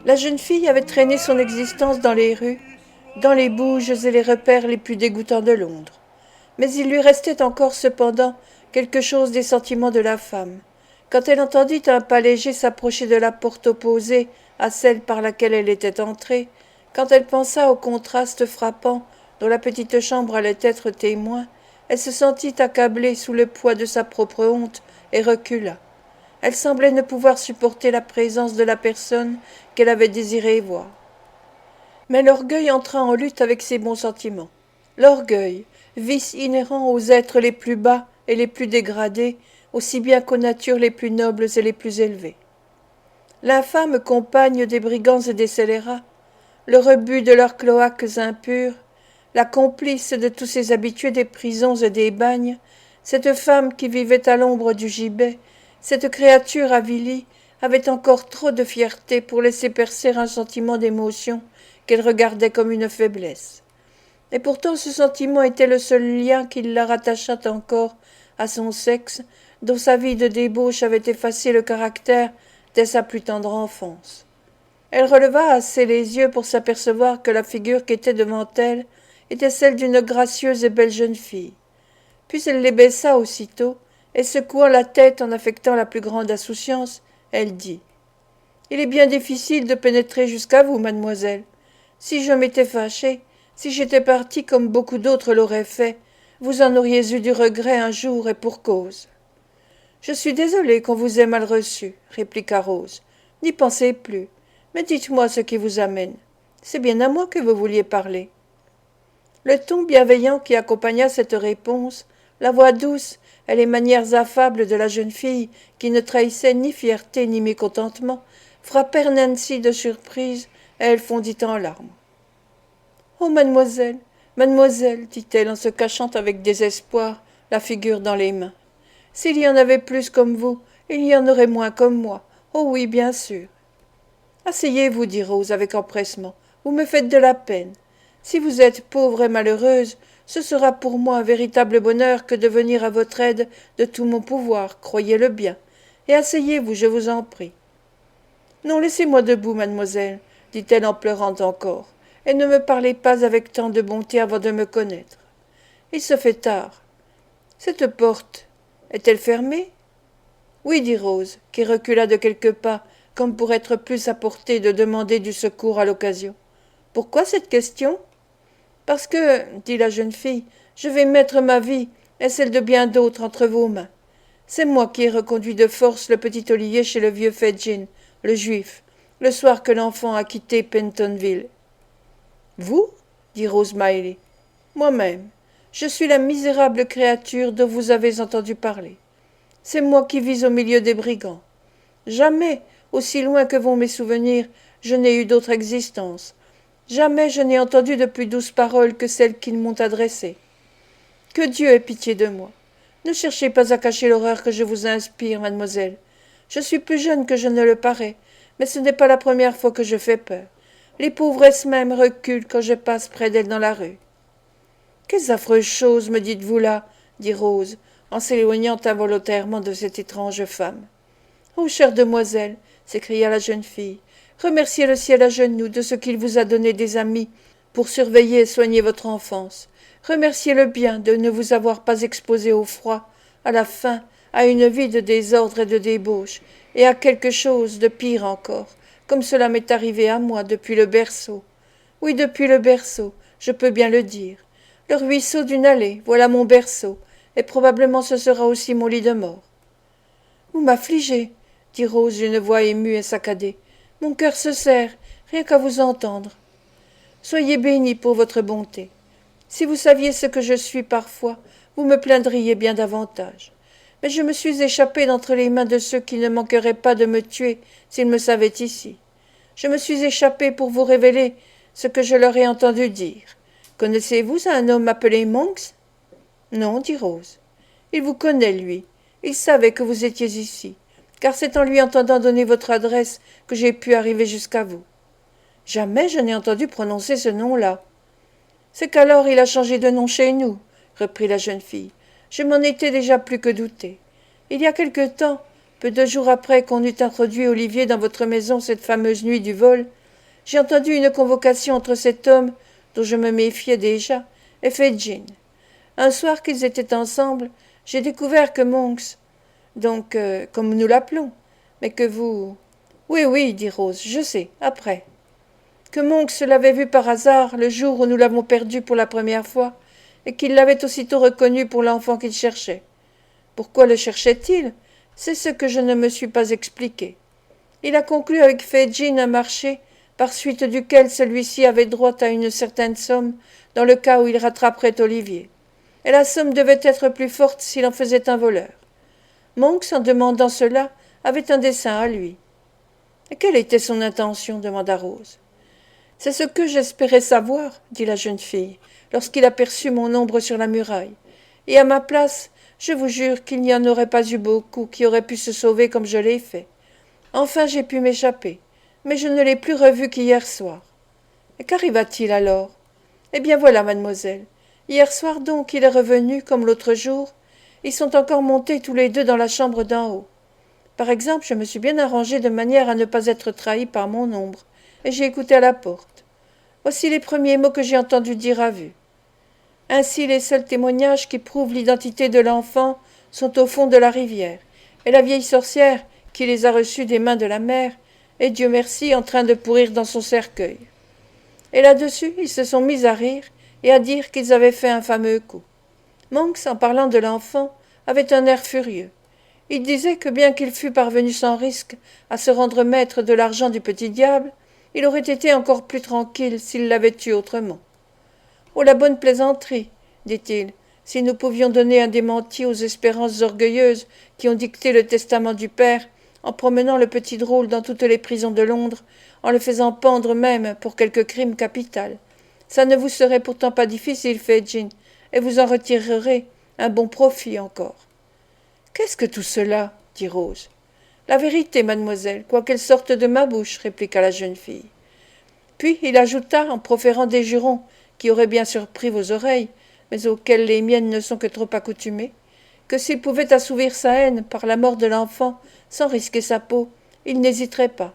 La jeune fille avait traîné son existence dans les rues, dans les bouges et les repères les plus dégoûtants de Londres. Mais il lui restait encore cependant quelque chose des sentiments de la femme. Quand elle entendit un pas léger s'approcher de la porte opposée à celle par laquelle elle était entrée, quand elle pensa au contraste frappant dont la petite chambre allait être témoin, elle se sentit accablée sous le poids de sa propre honte et recula. Elle semblait ne pouvoir supporter la présence de la personne qu'elle avait désiré voir. Mais l'orgueil entra en lutte avec ses bons sentiments. L'orgueil, vice inhérent aux êtres les plus bas et les plus dégradés, aussi bien qu'aux natures les plus nobles et les plus élevées. L'infâme compagne des brigands et des scélérats, le rebut de leurs cloaques impurs, la complice de tous ces habitués des prisons et des bagnes, cette femme qui vivait à l'ombre du gibet, cette créature avilie, avait encore trop de fierté pour laisser percer un sentiment d'émotion qu'elle regardait comme une faiblesse. Et pourtant ce sentiment était le seul lien qui la rattachât encore à son sexe, dont sa vie de débauche avait effacé le caractère dès sa plus tendre enfance. Elle releva assez les yeux pour s'apercevoir que la figure qui était devant elle était celle d'une gracieuse et belle jeune fille. Puis elle les baissa aussitôt, et secouant la tête en affectant la plus grande insouciance, elle dit « Il est bien difficile de pénétrer jusqu'à vous, mademoiselle. Si je m'étais fâchée, si j'étais partie comme beaucoup d'autres l'auraient fait, vous en auriez eu du regret un jour et pour cause. » Je suis désolée qu'on vous ait mal reçu, répliqua Rose. N'y pensez plus. Mais dites-moi ce qui vous amène. C'est bien à moi que vous vouliez parler. Le ton bienveillant qui accompagna cette réponse, la voix douce et les manières affables de la jeune fille, qui ne trahissaient ni fierté ni mécontentement, frappèrent Nancy de surprise, et elle fondit en larmes. Oh, mademoiselle, mademoiselle, dit-elle en se cachant avec désespoir la figure dans les mains. S'il y en avait plus comme vous, il y en aurait moins comme moi. Oh oui, bien sûr. Asseyez-vous, dit Rose avec empressement. Vous me faites de la peine. Si vous êtes pauvre et malheureuse, ce sera pour moi un véritable bonheur que de venir à votre aide de tout mon pouvoir, croyez-le bien. Et asseyez-vous, je vous en prie. Non, laissez-moi debout, mademoiselle, dit-elle en pleurant encore, et ne me parlez pas avec tant de bonté avant de me connaître. Il se fait tard. Cette porte est-elle fermée? Oui, dit Rose, qui recula de quelques pas, comme pour être plus à portée de demander du secours à l'occasion. Pourquoi cette question? Parce que, dit la jeune fille, je vais mettre ma vie et celle de bien d'autres entre vos mains. C'est moi qui ai reconduit de force le petit Olivier chez le vieux Fedgin, le juif, le soir que l'enfant a quitté Pentonville. Vous? Dit Rose Miley. Moi-même. Je suis la misérable créature dont vous avez entendu parler. C'est moi qui vis au milieu des brigands. Jamais, aussi loin que vont mes souvenirs, je n'ai eu d'autre existence. Jamais je n'ai entendu de plus douces paroles que celles qu'ils m'ont adressées. Que Dieu ait pitié de moi. Ne cherchez pas à cacher l'horreur que je vous inspire, mademoiselle. Je suis plus jeune que je ne le parais, mais ce n'est pas la première fois que je fais peur. Les pauvresses même reculent quand je passe près d'elles dans la rue. Quelles affreuses choses me dites-vous là, dit Rose, en s'éloignant involontairement de cette étrange femme. Oh, chère demoiselle, s'écria la jeune fille, remerciez le ciel à genoux de ce qu'il vous a donné des amis pour surveiller et soigner votre enfance. Remerciez-le bien de ne vous avoir pas exposée au froid, à la faim, à une vie de désordre et de débauche, et à quelque chose de pire encore, comme cela m'est arrivé à moi depuis le berceau. Oui, depuis le berceau, je peux bien le dire. Le ruisseau d'une allée, voilà mon berceau, et probablement ce sera aussi mon lit de mort. Vous m'affligez, dit Rose d'une voix émue et saccadée. Mon cœur se serre, rien qu'à vous entendre. Soyez bénie pour votre bonté. Si vous saviez ce que je suis parfois, vous me plaindriez bien davantage. Mais je me suis échappée d'entre les mains de ceux qui ne manqueraient pas de me tuer s'ils me savaient ici. Je me suis échappée pour vous révéler ce que je leur ai entendu dire. Connaissez-vous un homme appelé Monks? Non, dit Rose. Il vous connaît, lui. Il savait que vous étiez ici, car c'est en lui entendant donner votre adresse que j'ai pu arriver jusqu'à vous. Jamais je n'ai entendu prononcer ce nom-là. C'est qu'alors il a changé de nom chez nous, reprit la jeune fille. Je m'en étais déjà plus que douté. Il y a quelque temps, peu de jours après qu'on eut introduit Olivier dans votre maison cette fameuse nuit du vol, j'ai entendu une convocation entre cet homme, dont je me méfiais déjà, et Fedjin. Un soir qu'ils étaient ensemble, j'ai découvert que Monks, donc comme nous l'appelons, mais que vous... Oui, oui, dit Rose, je sais, après. Que Monks l'avait vu par hasard le jour où nous l'avons perdu pour la première fois, et qu'il l'avait aussitôt reconnu pour l'enfant qu'il cherchait. Pourquoi le cherchait-il? C'est ce que je ne me suis pas expliqué. Il a conclu avec Fedjin un marché, par suite duquel celui-ci avait droit à une certaine somme dans le cas où il rattraperait Olivier. Et la somme devait être plus forte s'il en faisait un voleur. Monks, en demandant cela, avait un dessein à lui. Et quelle était son intention? Demanda Rose. C'est ce que j'espérais savoir, dit la jeune fille, lorsqu'il aperçut mon ombre sur la muraille. Et à ma place, je vous jure qu'il n'y en aurait pas eu beaucoup qui auraient pu se sauver comme je l'ai fait. Enfin j'ai pu m'échapper, mais je ne l'ai plus revu qu'hier soir. Et qu'arriva-t-il alors? Eh bien voilà, mademoiselle. Hier soir donc il est revenu, comme l'autre jour. Ils sont encore montés tous les deux dans la chambre d'en haut. Par exemple, je me suis bien arrangée de manière à ne pas être trahie par mon ombre, et j'ai écouté à la porte. Voici les premiers mots que j'ai entendu dire à vue. Ainsi les seuls témoignages qui prouvent l'identité de l'enfant sont au fond de la rivière, et la vieille sorcière, qui les a reçus des mains de la mère, est, Dieu merci, en train de pourrir dans son cercueil. Et là-dessus, ils se sont mis à rire et à dire qu'ils avaient fait un fameux coup. Monks, en parlant de l'enfant, avait un air furieux. Il disait que bien qu'il fût parvenu sans risque à se rendre maître de l'argent du petit diable, il aurait été encore plus tranquille s'il l'avait eu autrement. Oh, la bonne plaisanterie, dit-il, si nous pouvions donner un démenti aux espérances orgueilleuses qui ont dicté le testament du père, en promenant le petit drôle dans toutes les prisons de Londres, en le faisant pendre même pour quelque crime capital. Ça ne vous serait pourtant pas difficile, Fedjin, et vous en retirerez un bon profit encore. Qu'est-ce que tout cela? Dit Rose. La vérité, mademoiselle, quoiqu'elle sorte de ma bouche, répliqua la jeune fille. Puis il ajouta, en proférant des jurons qui auraient bien surpris vos oreilles, mais auxquels les miennes ne sont que trop accoutumées, que s'il pouvait assouvir sa haine par la mort de l'enfant sans risquer sa peau, il n'hésiterait pas,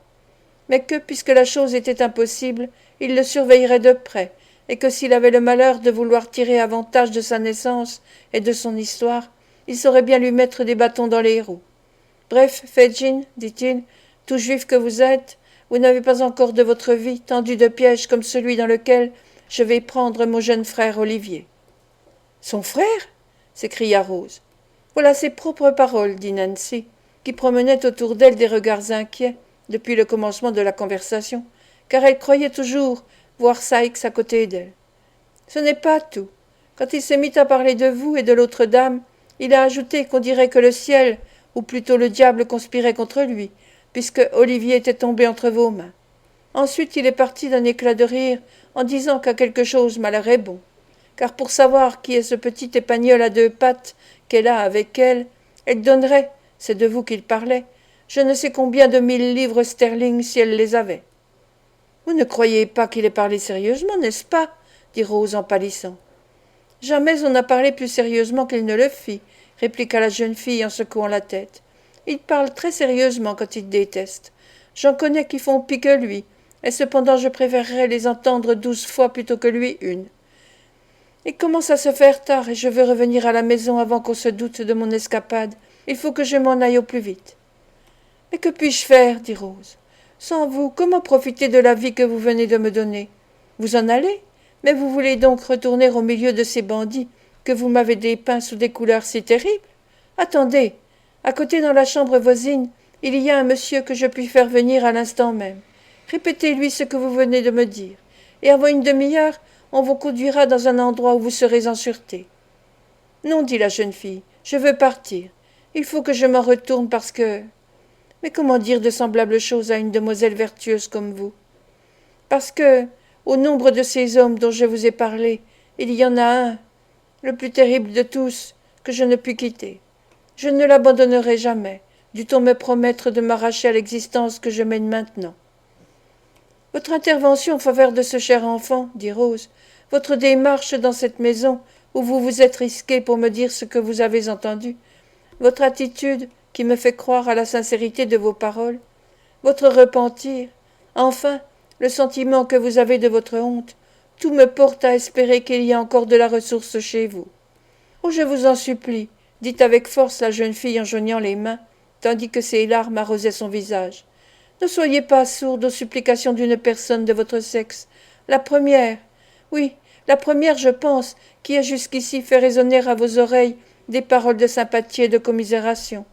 mais que, puisque la chose était impossible, il le surveillerait de près, et que s'il avait le malheur de vouloir tirer avantage de sa naissance et de son histoire, il saurait bien lui mettre des bâtons dans les roues. Bref, Fedjin, dit-il, tout juif que vous êtes, vous n'avez pas encore de votre vie tendu de pièges comme celui dans lequel je vais prendre mon jeune frère Olivier. Son frère? S'écria Rose. Voilà ses propres paroles, dit Nancy, qui promenait autour d'elle des regards inquiets depuis le commencement de la conversation, car elle croyait toujours voir Sikes à côté d'elle. Ce n'est pas tout. Quand il s'est mis à parler de vous et de l'autre dame, il a ajouté qu'on dirait que le ciel, ou plutôt le diable, conspirait contre lui, puisque Olivier était tombé entre vos mains. Ensuite il est parti d'un éclat de rire en disant qu'à quelque chose malheur est bon, car pour savoir qui est ce petit épagnol à deux pattes qu'elle a avec elle, elle donnerait, c'est de vous qu'il parlait, je ne sais combien de 1000 livres sterling si elle les avait. Vous ne croyez pas qu'il ait parlé sérieusement, n'est-ce pas? Dit Rose en pâlissant. Jamais on n'a parlé plus sérieusement qu'il ne le fit, répliqua la jeune fille en secouant la tête. Il parle très sérieusement quand il déteste. J'en connais qui font pis que lui, et cependant je préférerais les entendre 12 fois plutôt que lui une. Il commence à se faire tard et je veux revenir à la maison avant qu'on se doute de mon escapade. Il faut que je m'en aille au plus vite. Mais que puis-je faire? Dit Rose. Sans vous, comment profiter de la vie que vous venez de me donner? Vous en allez? Mais vous voulez donc retourner au milieu de ces bandits que vous m'avez dépeints sous des couleurs si terribles? Attendez, à côté dans la chambre voisine, il y a un monsieur que je puis faire venir à l'instant même. Répétez-lui ce que vous venez de me dire, et avant une demi-heure, on vous conduira dans un endroit où vous serez en sûreté. Non, dit la jeune fille, je veux partir. Il faut que je m'en retourne parce que... Mais comment dire de semblables choses à une demoiselle vertueuse comme vous? Parce que, au nombre de ces hommes dont je vous ai parlé, il y en a un, le plus terrible de tous, que je ne puis quitter. Je ne l'abandonnerai jamais, dût-on me promettre de m'arracher à l'existence que je mène maintenant. Votre intervention en faveur de ce cher enfant, dit Rose, votre démarche dans cette maison où vous vous êtes risqué pour me dire ce que vous avez entendu, votre attitude, qui me fait croire à la sincérité de vos paroles, votre repentir, enfin, le sentiment que vous avez de votre honte, tout me porte à espérer qu'il y a encore de la ressource chez vous. Oh, je vous en supplie, dit avec force la jeune fille en joignant les mains, tandis que ses larmes arrosaient son visage. Ne soyez pas sourde aux supplications d'une personne de votre sexe, la première, oui, la première, je pense, qui a jusqu'ici fait résonner à vos oreilles des paroles de sympathie et de commisération.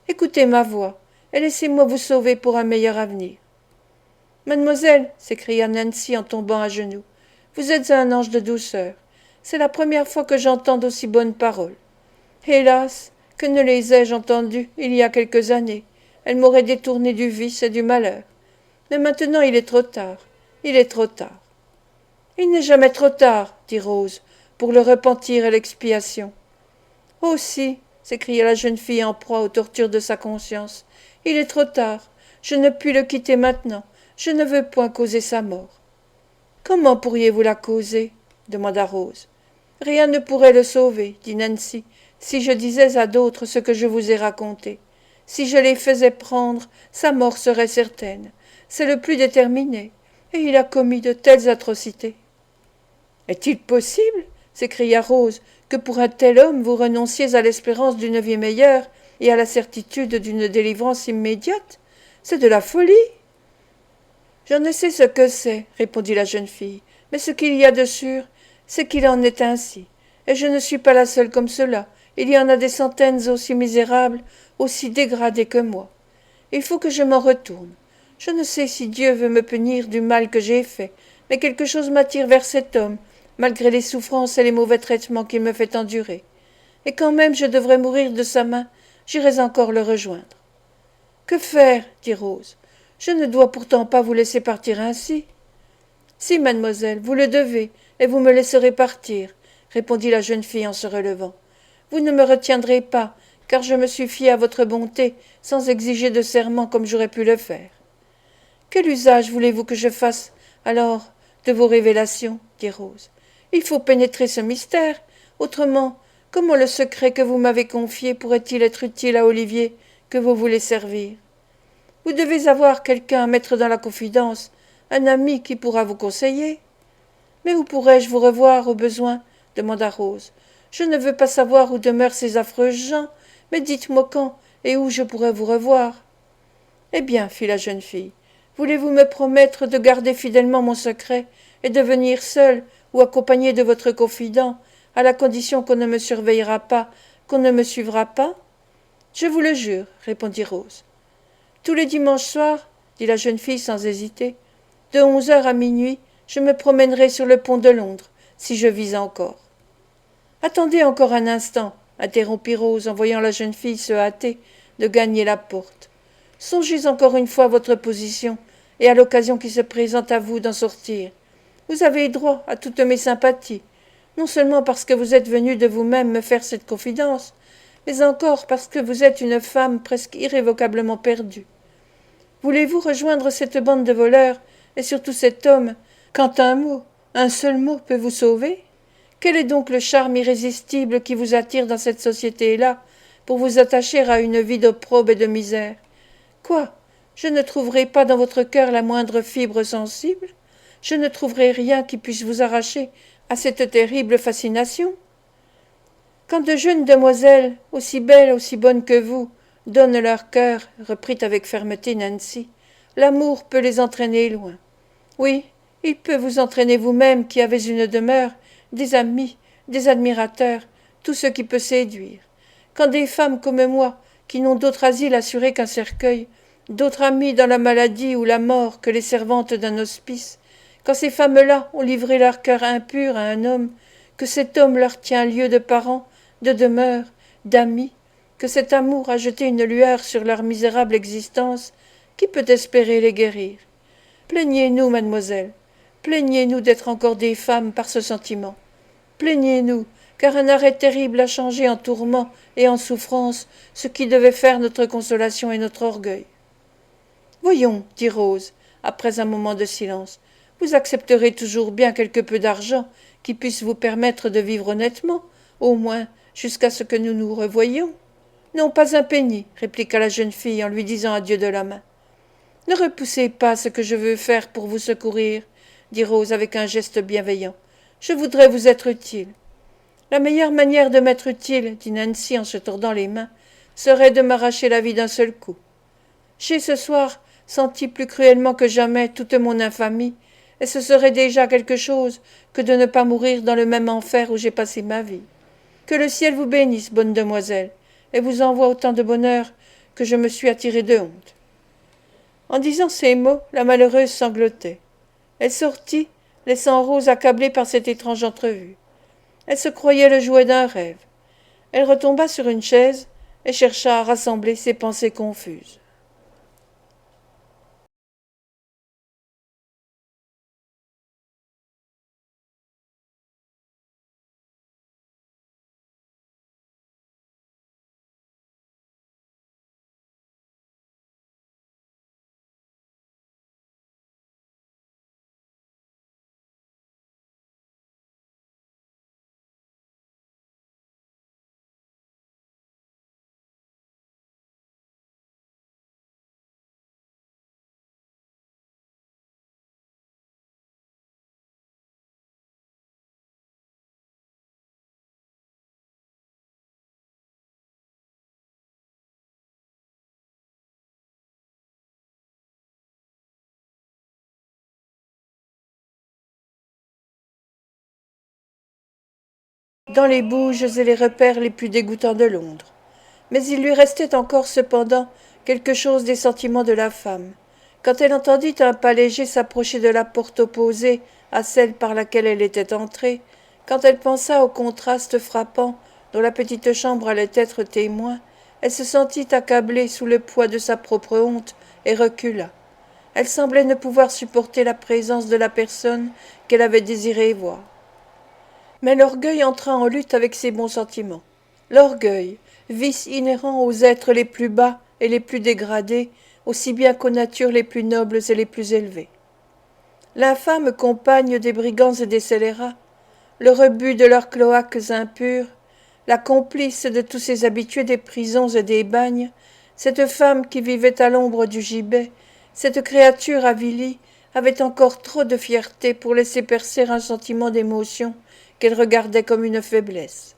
Écoutez ma voix, et laissez-moi vous sauver pour un meilleur avenir. Mademoiselle, s'écria Nancy en tombant à genoux, vous êtes un ange de douceur. C'est la première fois que j'entends d'aussi bonnes paroles. Hélas, que ne les ai-je entendues il y a quelques années. Elles m'auraient détourné du vice et du malheur. Mais maintenant il est trop tard. Il est trop tard. Il n'est jamais trop tard, dit Rose, pour le repentir et l'expiation. Oh si, s'écria la jeune fille en proie aux tortures de sa conscience. Il est trop tard. Je ne puis le quitter maintenant. Je ne veux point causer sa mort. Comment pourriez-vous la causer demanda Rose. Rien ne pourrait le sauver, dit Nancy, si je disais à d'autres ce que je vous ai raconté. Si je les faisais prendre, sa mort serait certaine. C'est le plus déterminé, et il a commis de telles atrocités. Est-il possible, s'écria Rose, que pour un tel homme vous renonciez à l'espérance d'une vie meilleure et à la certitude d'une délivrance immédiate? C'est de la folie. Je ne sais ce que c'est, répondit la jeune fille, mais ce qu'il y a de sûr, c'est qu'il en est ainsi. Et je ne suis pas la seule comme cela. Il y en a des centaines aussi misérables, aussi dégradés que moi. Il faut que je m'en retourne. Je ne sais si Dieu veut me punir du mal que j'ai fait, mais quelque chose m'attire vers cet homme, malgré les souffrances et les mauvais traitements qu'il me fait endurer. Et quand même je devrais mourir de sa main, j'irais encore le rejoindre. Que faire, dit Rose. Je ne dois pourtant pas vous laisser partir ainsi. Si, mademoiselle, vous le devez, et vous me laisserez partir, répondit la jeune fille en se relevant. Vous ne me retiendrez pas, car je me suis fiée à votre bonté, sans exiger de serment comme j'aurais pu le faire. Quel usage voulez-vous que je fasse, alors, de vos révélations, dit Rose. Il faut pénétrer ce mystère, autrement, comment le secret que vous m'avez confié pourrait-il être utile à Olivier, que vous voulez servir? Vous devez avoir quelqu'un à mettre dans la confidence, un ami qui pourra vous conseiller. Mais où pourrais-je vous revoir au besoin? Demanda Rose. Je ne veux pas savoir où demeurent ces affreuses gens, mais dites-moi quand et où je pourrais vous revoir. Eh bien, fit la jeune fille, voulez-vous me promettre de garder fidèlement mon secret et de venir seule ou accompagnée de votre confident, à la condition qu'on ne me surveillera pas, qu'on ne me suivra pas? Je vous le jure, répondit Rose. Tous les dimanches soirs, dit la jeune fille sans hésiter, de 11 heures à minuit, je me promènerai sur le pont de Londres, si je vis encore. Attendez encore un instant, interrompit Rose en voyant la jeune fille se hâter de gagner la porte. Songez encore une fois à votre position et à l'occasion qui se présente à vous d'en sortir. Vous avez droit à toutes mes sympathies, non seulement parce que vous êtes venue de vous-même me faire cette confidence, mais encore parce que vous êtes une femme presque irrévocablement perdue. Voulez-vous rejoindre cette bande de voleurs, et surtout cet homme, quand un seul mot peut vous sauver? Quel est donc le charme irrésistible qui vous attire dans cette société-là, pour vous attacher à une vie d'opprobre et de misère? Quoi? Je ne trouverai pas dans votre cœur la moindre fibre sensible? Je ne trouverai rien qui puisse vous arracher à cette terrible fascination? Quand de jeunes demoiselles, aussi belles, aussi bonnes que vous, donnent leur cœur, reprit avec fermeté Nancy, l'amour peut les entraîner loin. Oui, il peut vous entraîner vous-même qui avez une demeure, des amis, des admirateurs, tout ce qui peut séduire. Quand des femmes comme moi, qui n'ont d'autre asile assuré qu'un cercueil, d'autres amis dans la maladie ou la mort que les servantes d'un hospice, quand ces femmes-là ont livré leur cœur impur à un homme, que cet homme leur tient lieu de parents, de demeure, d'amis, que cet amour a jeté une lueur sur leur misérable existence, qui peut espérer les guérir? Plaignez-nous, mademoiselle, plaignez-nous d'être encore des femmes par ce sentiment. Plaignez-nous, car un arrêt terrible a changé en tourment et en souffrance ce qui devait faire notre consolation et notre orgueil. Voyons, dit Rose, après un moment de silence, vous accepterez toujours bien quelque peu d'argent qui puisse vous permettre de vivre honnêtement, au moins jusqu'à ce que nous nous revoyions. Non, pas un penny, répliqua la jeune fille en lui disant adieu de la main. Ne repoussez pas ce que je veux faire pour vous secourir, dit Rose avec un geste bienveillant. Je voudrais vous être utile. La meilleure manière de m'être utile, dit Nancy en se tordant les mains, serait de m'arracher la vie d'un seul coup. J'ai ce soir senti plus cruellement que jamais toute mon infamie, et ce serait déjà quelque chose que de ne pas mourir dans le même enfer où j'ai passé ma vie. Que le ciel vous bénisse, bonne demoiselle, et vous envoie autant de bonheur que je me suis attirée de honte. En disant ces mots, la malheureuse sanglotait. Elle sortit, laissant Rose accablée par cette étrange entrevue. Elle se croyait le jouet d'un rêve. Elle retomba sur une chaise et chercha à rassembler ses pensées confuses. Dans les bouges et les repères les plus dégoûtants de Londres. Mais il lui restait encore cependant quelque chose des sentiments de la femme. Quand elle entendit un pas léger s'approcher de la porte opposée à celle par laquelle elle était entrée, quand elle pensa au contraste frappant dont la petite chambre allait être témoin, elle se sentit accablée sous le poids de sa propre honte et recula. Elle semblait ne pouvoir supporter la présence de la personne qu'elle avait désiré voir. Mais l'orgueil entra en lutte avec ses bons sentiments. L'orgueil, vice inhérent aux êtres les plus bas et les plus dégradés, aussi bien qu'aux natures les plus nobles et les plus élevées. L'infâme compagne des brigands et des scélérats, le rebut de leurs cloaques impurs, la complice de tous ces habitués des prisons et des bagnes, cette femme qui vivait à l'ombre du gibet, cette créature avilie, avait encore trop de fierté pour laisser percer un sentiment d'émotion qu'elle regardait comme une faiblesse.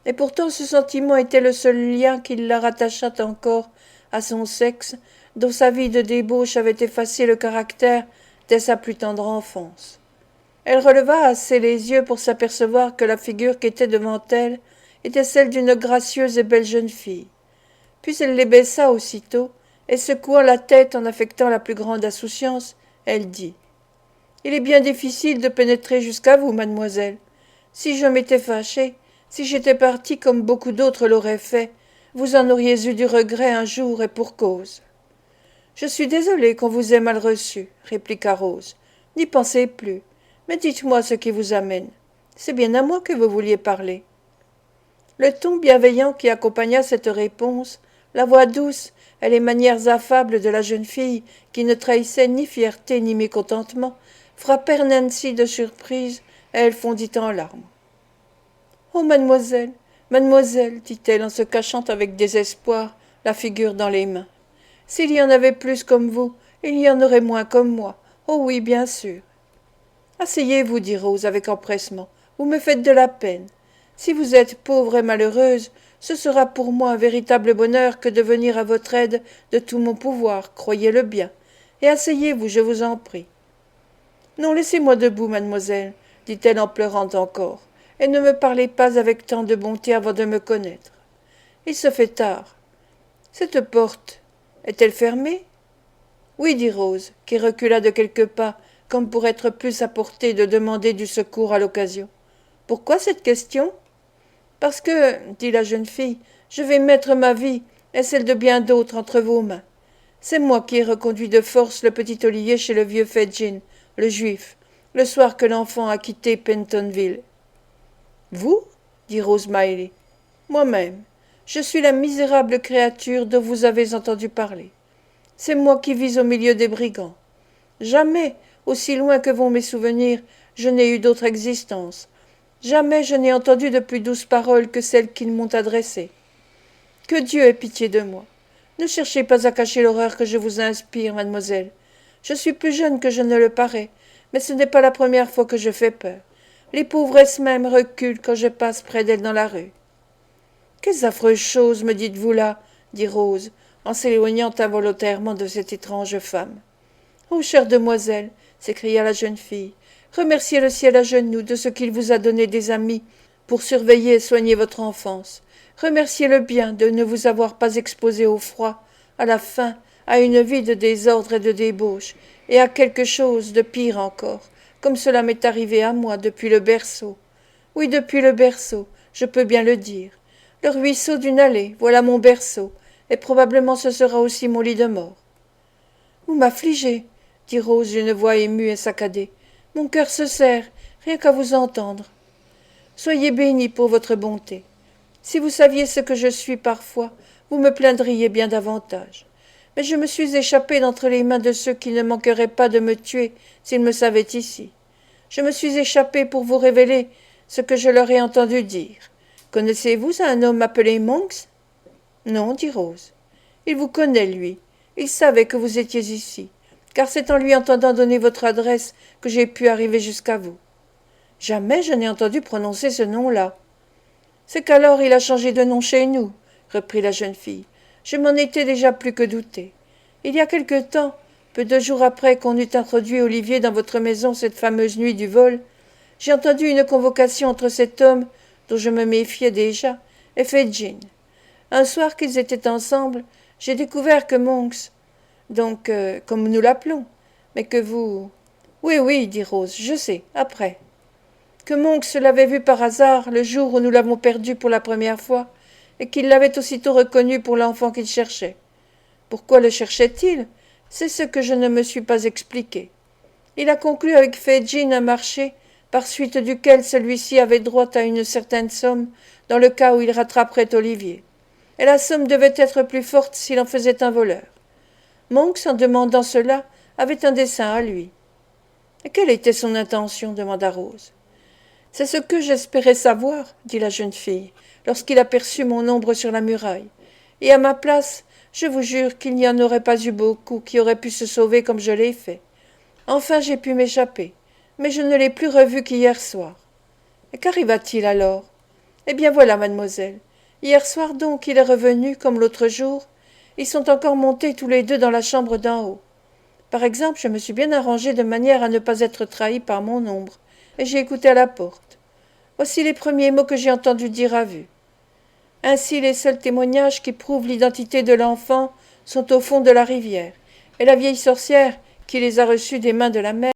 Et pourtant ce sentiment était le seul lien qui la rattachât encore à son sexe, dont sa vie de débauche avait effacé le caractère dès sa plus tendre enfance. Elle releva assez les yeux pour s'apercevoir que la figure qui était devant elle était celle d'une gracieuse et belle jeune fille. Puis elle les baissa aussitôt, et secouant la tête en affectant la plus grande insouciance, elle dit « Il est bien difficile de pénétrer jusqu'à vous, mademoiselle. Si je m'étais fâchée, si j'étais partie comme beaucoup d'autres l'auraient fait, vous en auriez eu du regret un jour et pour cause. » « Je suis désolée qu'on vous ait mal reçu, répliqua Rose. N'y pensez plus, mais dites-moi ce qui vous amène. C'est bien à moi que vous vouliez parler. Le ton bienveillant qui accompagna cette réponse, la voix douce et les manières affables de la jeune fille qui ne trahissaient ni fierté ni mécontentement, frappèrent Nancy de surprise et elle fondit en larmes. « Oh, mademoiselle, mademoiselle, dit-elle en se cachant avec désespoir la figure dans les mains. S'il y en avait plus comme vous, il y en aurait moins comme moi. Oh oui, bien sûr. Asseyez-vous, dit Rose avec empressement. Vous me faites de la peine. Si vous êtes pauvre et malheureuse, ce sera pour moi un véritable bonheur que de venir à votre aide de tout mon pouvoir, croyez-le bien. Et asseyez-vous, je vous en prie. Non, laissez-moi debout, mademoiselle, dit-elle en pleurant encore, et ne me parlez pas avec tant de bonté avant de me connaître. Il se fait tard. Cette porte est-elle fermée? Oui, dit Rose, qui recula de quelques pas, comme pour être plus à portée de demander du secours à l'occasion. Pourquoi cette question? Parce que, dit la jeune fille, je vais mettre ma vie et celle de bien d'autres entre vos mains. C'est moi qui ai reconduit de force le petit Olivier chez le vieux Fedgin, le juif, le soir que l'enfant a quitté Pentonville. Vous? Dit Rose Miley. Moi-même. Je suis la misérable créature dont vous avez entendu parler. C'est moi qui vis au milieu des brigands. Jamais, aussi loin que vont mes souvenirs, je n'ai eu d'autre existence. Jamais je n'ai entendu de plus douces paroles que celles qu'ils m'ont adressées. Que Dieu ait pitié de moi. Ne cherchez pas à cacher l'horreur que je vous inspire, mademoiselle. Je suis plus jeune que je ne le parais, mais ce n'est pas la première fois que je fais peur. Les pauvresses même reculent quand je passe près d'elles dans la rue. Quelles affreuses choses me dites-vous là, dit Rose, en s'éloignant involontairement de cette étrange femme. Oh, chère demoiselle, s'écria la jeune fille, remerciez le ciel à genoux de ce qu'il vous a donné des amis pour surveiller et soigner votre enfance. Remerciez-le bien de ne vous avoir pas exposée au froid, à la faim, à une vie de désordre et de débauche, et à quelque chose de pire encore, comme cela m'est arrivé à moi depuis le berceau. Oui, depuis le berceau, je peux bien le dire. Le ruisseau d'une allée, voilà mon berceau, et probablement ce sera aussi mon lit de mort. Vous m'affligez, dit Rose d'une voix émue et saccadée. Mon cœur se serre, rien qu'à vous entendre. Soyez bénie pour votre bonté. Si vous saviez ce que je suis parfois, vous me plaindriez bien davantage. Mais je me suis échappée d'entre les mains de ceux qui ne manqueraient pas de me tuer s'ils me savaient ici. Je me suis échappée pour vous révéler ce que je leur ai entendu dire. Connaissez-vous un homme appelé Monks? Non, dit Rose. Il vous connaît, lui. Il savait que vous étiez ici, car c'est en lui entendant donner votre adresse que j'ai pu arriver jusqu'à vous. Jamais je n'ai entendu prononcer ce nom-là. C'est qu'alors il a changé de nom chez nous, reprit la jeune fille. Je m'en étais déjà plus que douté. Il y a quelque temps, peu de jours après qu'on eut introduit Olivier dans votre maison cette fameuse nuit du vol, j'ai entendu une convocation entre cet homme, dont je me méfiais déjà, et Fedjin. Un soir qu'ils étaient ensemble, j'ai découvert que Monks, donc comme nous l'appelons, mais que vous... Oui, oui, dit Rose, je sais, après. Que Monks l'avait vu par hasard le jour où nous l'avons perdu pour la première fois, et qu'il l'avait aussitôt reconnu pour l'enfant qu'il cherchait. Pourquoi le cherchait-il? C'est ce que je ne me suis pas expliqué. Il a conclu avec Fedjin un marché, par suite duquel celui-ci avait droit à une certaine somme dans le cas où il rattraperait Olivier. Et la somme devait être plus forte s'il en faisait un voleur. Monks, en demandant cela, avait un dessein à lui. Et quelle était son intention? Demanda Rose. C'est ce que j'espérais savoir, dit la jeune fille, lorsqu'il aperçut mon ombre sur la muraille. Et à ma place, je vous jure qu'il n'y en aurait pas eu beaucoup qui auraient pu se sauver comme je l'ai fait. Enfin j'ai pu m'échapper, mais je ne l'ai plus revu qu'hier soir. Et qu'arriva-t-il alors? Eh bien voilà, mademoiselle. Hier soir donc, il est revenu, comme l'autre jour. Ils sont encore montés tous les deux dans la chambre d'en haut. Par exemple, je me suis bien arrangée de manière à ne pas être trahie par mon ombre, et j'ai écouté à la porte. Voici les premiers mots que j'ai entendu dire à vue. Ainsi les seuls témoignages qui prouvent l'identité de l'enfant sont au fond de la rivière, et la vieille sorcière, qui les a reçus des mains de la mère,